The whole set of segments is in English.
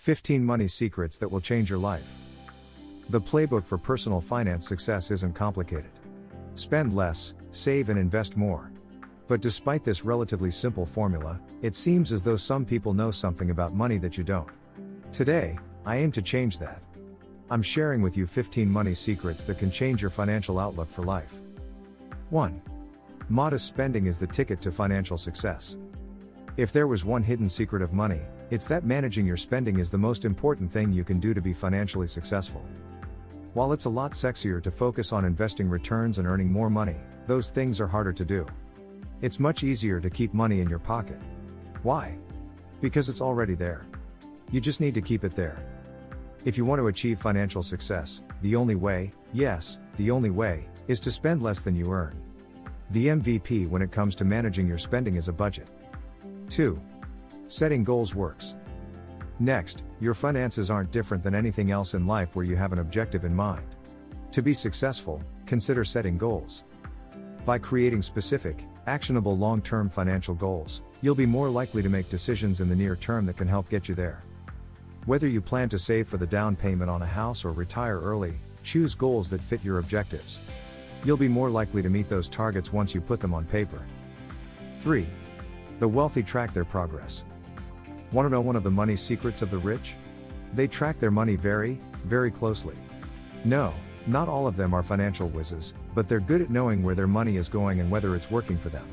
15 Money Secrets That Will Change Your Life. The playbook for personal finance success isn't complicated. Spend less, save and invest more. But despite this relatively simple formula, it seems as though some people know something about money that you don't. Today, I aim to change that. I'm sharing with you 15 money secrets that can change your financial outlook for life. 1. Modest spending is the ticket to financial success. If there was one hidden secret of money, it's that managing your spending is the most important thing you can do to be financially successful. While it's a lot sexier to focus on investing returns and earning more money, those things are harder to do. It's much easier to keep money in your pocket. Why? Because it's already there. You just need to keep it there. If you want to achieve financial success, the only way, yes, the only way, is to spend less than you earn. The MVP when it comes to managing your spending is a budget. 2. Setting goals works. Next, your finances aren't different than anything else in life where you have an objective in mind. To be successful, consider setting goals. By creating specific, actionable long-term financial goals, you'll be more likely to make decisions in the near term that can help get you there. Whether you plan to save for the down payment on a house or retire early, choose goals that fit your objectives. You'll be more likely to meet those targets once you put them on paper. 3. The wealthy track their progress. Want to know one of the money secrets of the rich? They track their money very, very closely. No, not all of them are financial whizzes, but they're good at knowing where their money is going and whether it's working for them.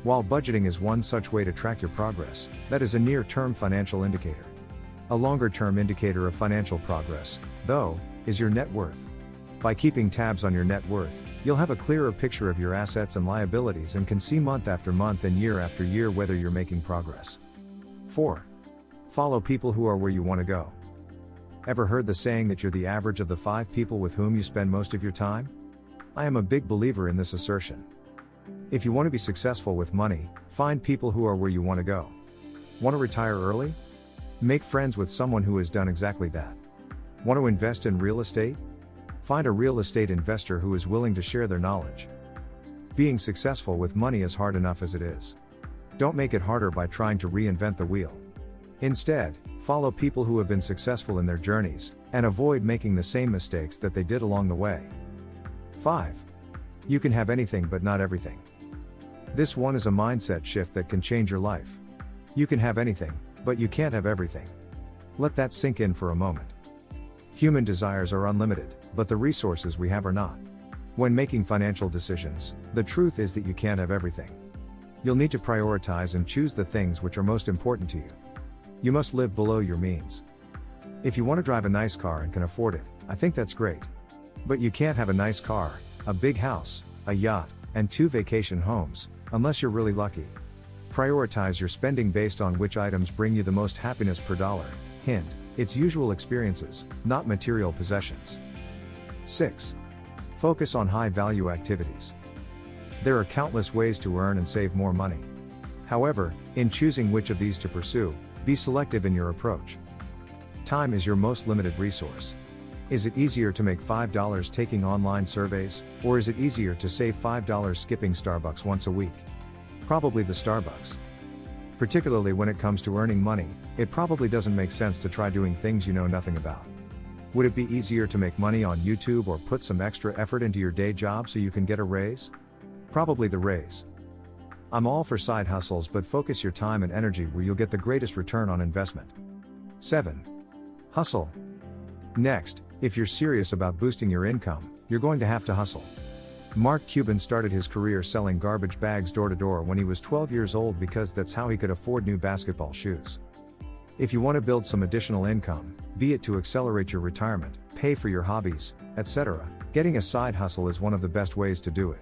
While budgeting is one such way to track your progress, that is a near-term financial indicator. A longer-term indicator of financial progress, though, is your net worth. By keeping tabs on your net worth, you'll have a clearer picture of your assets and liabilities and can see month after month and year after year whether you're making progress. 4. Follow people who are where you want to go. Ever heard the saying that you're the average of the 5 people with whom you spend most of your time? I am a big believer in this assertion. If you want to be successful with money, find people who are where you want to go. Want to retire early? Make friends with someone who has done exactly that. Want to invest in real estate? Find a real estate investor who is willing to share their knowledge. Being successful with money is hard enough as it is. Don't make it harder by trying to reinvent the wheel. Instead, follow people who have been successful in their journeys, and avoid making the same mistakes that they did along the way. 5. You can have anything but not everything. This one is a mindset shift that can change your life. You can have anything, but you can't have everything. Let that sink in for a moment. Human desires are unlimited, but the resources we have are not. When making financial decisions, the truth is that you can't have everything. You'll need to prioritize and choose the things which are most important to you. You must live below your means. If you want to drive a nice car and can afford it, I think that's great. But you can't have a nice car, a big house, a yacht, and 2 vacation homes, unless you're really lucky. Prioritize your spending based on which items bring you the most happiness per dollar. Hint, it's usual experiences, not material possessions. 6. Focus on high-value activities. There are countless ways to earn and save more money. However, in choosing which of these to pursue, be selective in your approach. Time is your most limited resource. Is it easier to make $5 taking online surveys, or is it easier to save $5 skipping Starbucks once a week? Probably the Starbucks. Particularly when it comes to earning money, it probably doesn't make sense to try doing things you know nothing about. Would it be easier to make money on YouTube or put some extra effort into your day job so you can get a raise? Probably the raise. I'm all for side hustles, but focus your time and energy where you'll get the greatest return on investment. 7. Hustle. Next, if you're serious about boosting your income, you're going to have to hustle. Mark Cuban started his career selling garbage bags door to door when he was 12 years old because that's how he could afford new basketball shoes. If you want to build some additional income, be it to accelerate your retirement, pay for your hobbies, etc., getting a side hustle is one of the best ways to do it.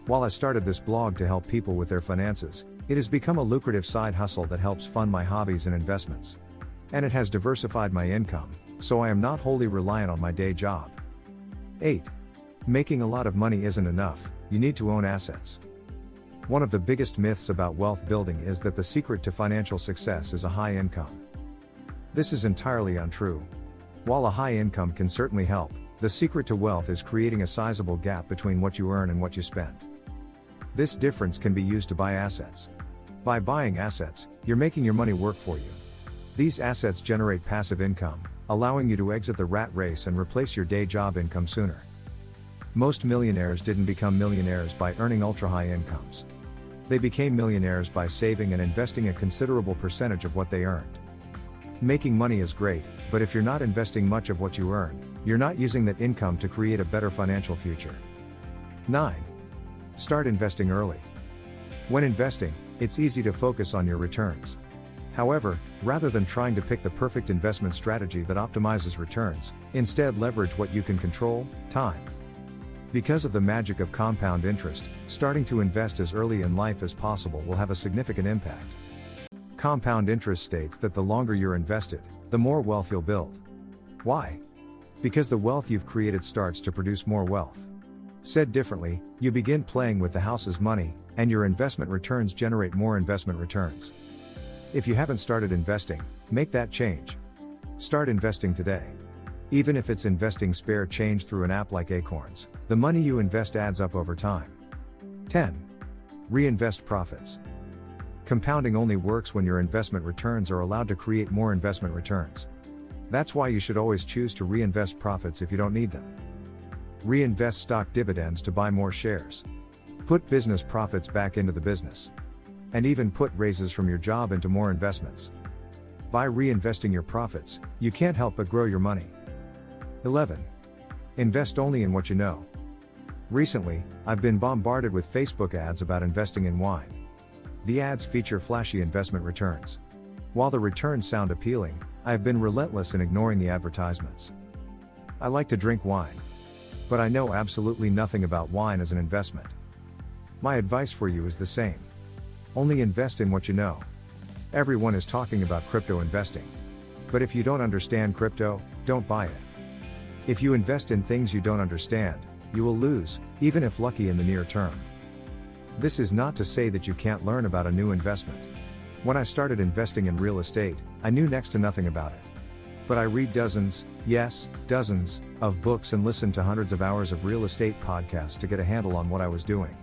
While I started this blog to help people with their finances, it has become a lucrative side hustle that helps fund my hobbies and investments. And it has diversified my income, so I am not wholly reliant on my day job. 8. Making a lot of money isn't enough, you need to own assets. One of the biggest myths about wealth building is that the secret to financial success is a high income. This is entirely untrue. While a high income can certainly help, the secret to wealth is creating a sizable gap between what you earn and what you spend. This difference can be used to buy assets. By buying assets, you're making your money work for you. These assets generate passive income, allowing you to exit the rat race and replace your day job income sooner. Most millionaires didn't become millionaires by earning ultra-high incomes. They became millionaires by saving and investing a considerable percentage of what they earned. Making money is great, but if you're not investing much of what you earn, you're not using that income to create a better financial future. 9. Start investing early. When investing, it's easy to focus on your returns. However, rather than trying to pick the perfect investment strategy that optimizes returns, instead leverage what you can control: time. Because of the magic of compound interest, starting to invest as early in life as possible will have a significant impact. Compound interest states that the longer you're invested, the more wealth you'll build. Why? Because the wealth you've created starts to produce more wealth. Said differently, you begin playing with the house's money, and your investment returns generate more investment returns. If you haven't started investing, make that change. Start investing today. Even if it's investing spare change through an app like Acorns, the money you invest adds up over time. 10. Reinvest profits. Compounding only works when your investment returns are allowed to create more investment returns. That's why you should always choose to reinvest profits if you don't need them. Reinvest stock dividends to buy more shares. Put business profits back into the business. And even put raises from your job into more investments. By reinvesting your profits, you can't help but grow your money. 11. Invest only in what you know. Recently, I've been bombarded with Facebook ads about investing in wine. The ads feature flashy investment returns. While the returns sound appealing, I have been relentless in ignoring the advertisements. I like to drink wine. But I know absolutely nothing about wine as an investment. My advice for you is the same. Only invest in what you know. Everyone is talking about crypto investing. But if you don't understand crypto, don't buy it. If you invest in things you don't understand, you will lose, even if lucky in the near term. This is not to say that you can't learn about a new investment. When I started investing in real estate, I knew next to nothing about it. But I read dozens, yes, dozens, of books and listened to hundreds of hours of real estate podcasts to get a handle on what I was doing.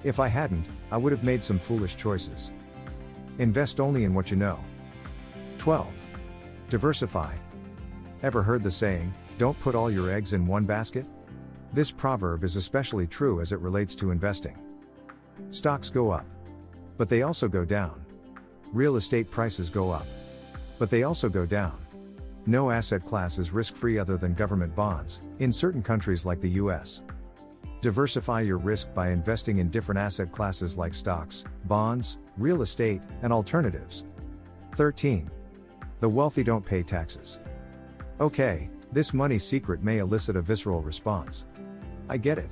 If I hadn't, I would have made some foolish choices. Invest only in what you know. 12. Diversify. Ever heard the saying, "Don't put all your eggs in one basket"? This proverb is especially true as it relates to investing. Stocks go up. But they also go down. Real estate prices go up. But they also go down. No asset class is risk-free other than government bonds, in certain countries like the US. Diversify your risk by investing in different asset classes like stocks, bonds, real estate, and alternatives. 13. The wealthy don't pay taxes. Okay, this money secret may elicit a visceral response. I get it.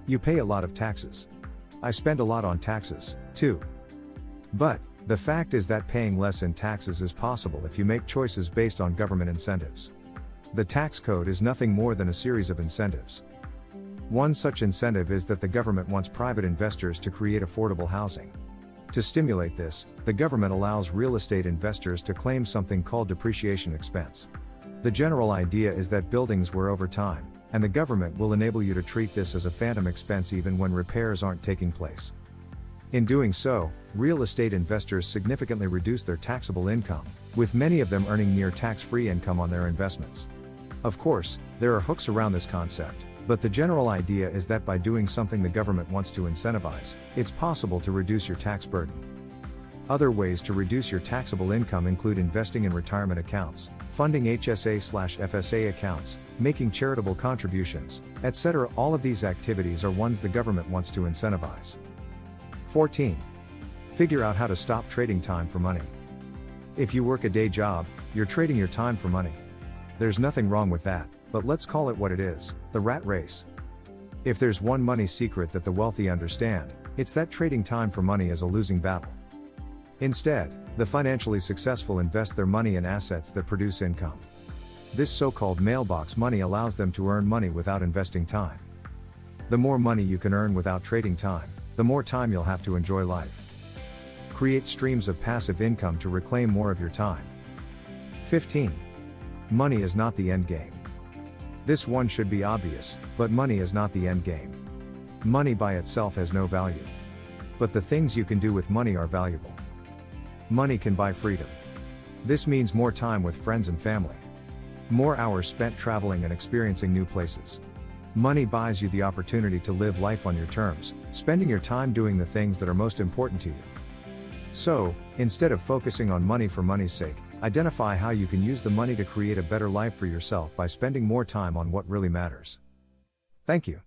You pay a lot of taxes. I spend a lot on taxes, too. But the fact is that paying less in taxes is possible if you make choices based on government incentives. The tax code is nothing more than a series of incentives. One such incentive is that the government wants private investors to create affordable housing. To stimulate this, the government allows real estate investors to claim something called depreciation expense. The general idea is that buildings wear over time, and the government will enable you to treat this as a phantom expense even when repairs aren't taking place. In doing so, real estate investors significantly reduce their taxable income, with many of them earning near tax-free income on their investments. Of course, there are hooks around this concept, but the general idea is that by doing something the government wants to incentivize, it's possible to reduce your tax burden. Other ways to reduce your taxable income include investing in retirement accounts, funding HSA/FSA accounts, making charitable contributions, etc. All of these activities are ones the government wants to incentivize. 14. Figure out how to stop trading time for money. If you work a day job, you're trading your time for money. There's nothing wrong with that, but let's call it what it is, the rat race. If there's one money secret that the wealthy understand, it's that trading time for money is a losing battle. Instead, the financially successful invest their money in assets that produce income. This so-called mailbox money allows them to earn money without investing time. The more money you can earn without trading time, the more time you'll have to enjoy life. Create streams of passive income to reclaim more of your time. 15. Money is not the end game. This one should be obvious, but money is not the end game. Money by itself has no value. But the things you can do with money are valuable. Money can buy freedom. This means more time with friends and family. More hours spent traveling and experiencing new places. Money buys you the opportunity to live life on your terms, spending your time doing the things that are most important to you. So, instead of focusing on money for money's sake, identify how you can use the money to create a better life for yourself by spending more time on what really matters. Thank you.